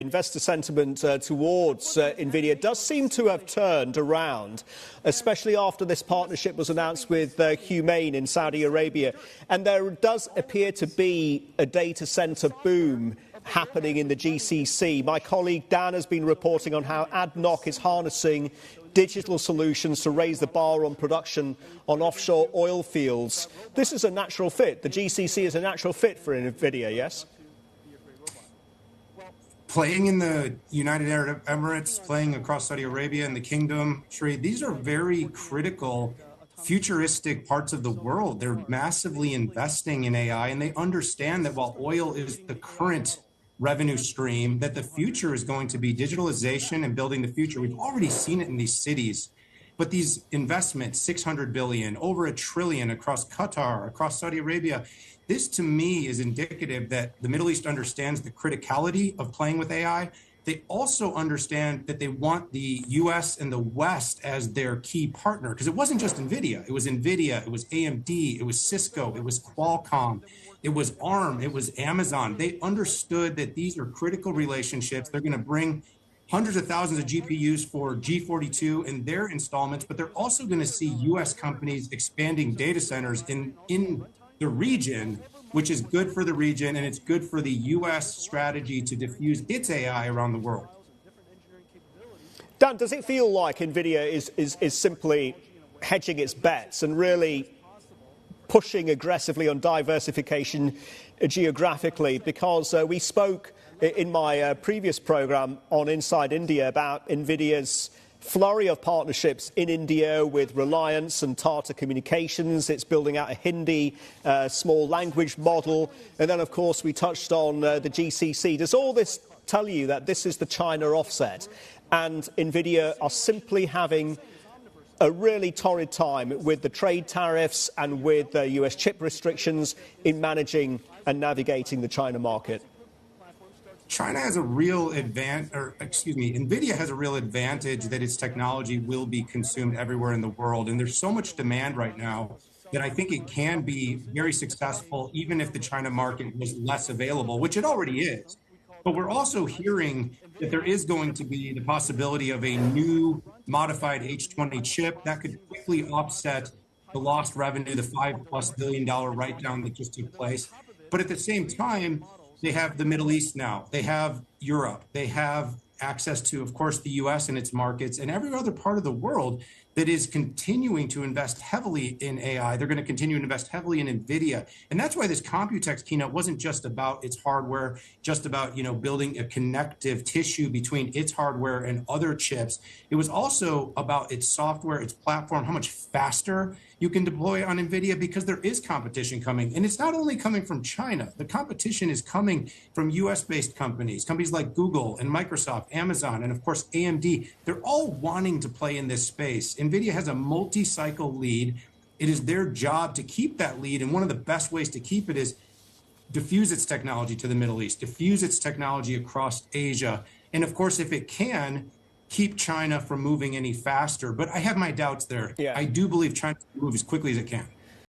investor sentiment towards Nvidia does seem to have turned around, especially after this partnership was announced with HUMAIN in Saudi Arabia. And there does appear to be a data center boom happening in the GCC. My colleague Dan has been reporting on how ADNOC is harnessing digital solutions to raise the bar on production on offshore oil fields. This is a natural fit. The GCC is a natural fit for Nvidia, yes? Playing in the United Arab Emirates, playing across Saudi Arabia and the Kingdom, Sri, these are very critical, futuristic parts of the world. They're massively investing in AI, and they understand that while oil is the current revenue stream, that the future is going to be digitalization and building the future. We've already seen it in these cities, but these investments, 600 billion, over $1 trillion across Qatar, across Saudi Arabia, this to me is indicative that the Middle East understands the criticality of playing with AI. They also understand that they want the US and the West as their key partner, because it wasn't just Nvidia, it was AMD, it was Cisco, it was Qualcomm, it was ARM, it was Amazon. They understood that these are critical relationships. They're going to bring hundreds of thousands of GPUs for G42 in their installments, but they're also going to see US companies expanding data centers in the region, which is good for the region, and it's good for the US strategy to diffuse its AI around the world. Dan, does it feel like Nvidia is simply hedging its bets and really pushing aggressively on diversification geographically? Because we spoke in my previous program on Inside India about Nvidia's flurry of partnerships in India with Reliance and Tata Communications. It's building out a Hindi small language model. And then, of course, we touched on the GCC. Does all this tell you that this is the China offset and Nvidia are simply having a really torrid time with the trade tariffs and with the US chip restrictions in managing and navigating the China market? China has a real Nvidia has a real advantage that its technology will be consumed everywhere in the world. And there's so much demand right now that I think it can be very successful, even if the China market was less available, which it already is. But we're also hearing that there is going to be the possibility of a new modified H20 chip that could quickly offset the lost revenue, the $5+ billion write-down that just took place. But at the same time, they have the Middle East now. They have Europe. They have access to, of course, the US and its markets and every other part of the world that is continuing to invest heavily in AI. They're going to continue to invest heavily in Nvidia. And that's why this Computex keynote wasn't just about its hardware, just about, building a connective tissue between its hardware and other chips. It was also about its software, its platform, how much faster you can deploy on Nvidia, because there is competition coming. And it's not only coming from China. The competition is coming from US-based companies like Google and Microsoft, Amazon, and of course, AMD. They're all wanting to play in this space. Nvidia has a multi-cycle lead. It is their job to keep that lead. And one of the best ways to keep it is diffuse its technology to the Middle East, diffuse its technology across Asia. And of course, if it can, keep China from moving any faster. But I have my doubts there. Yeah. I do believe China will move as quickly as it can.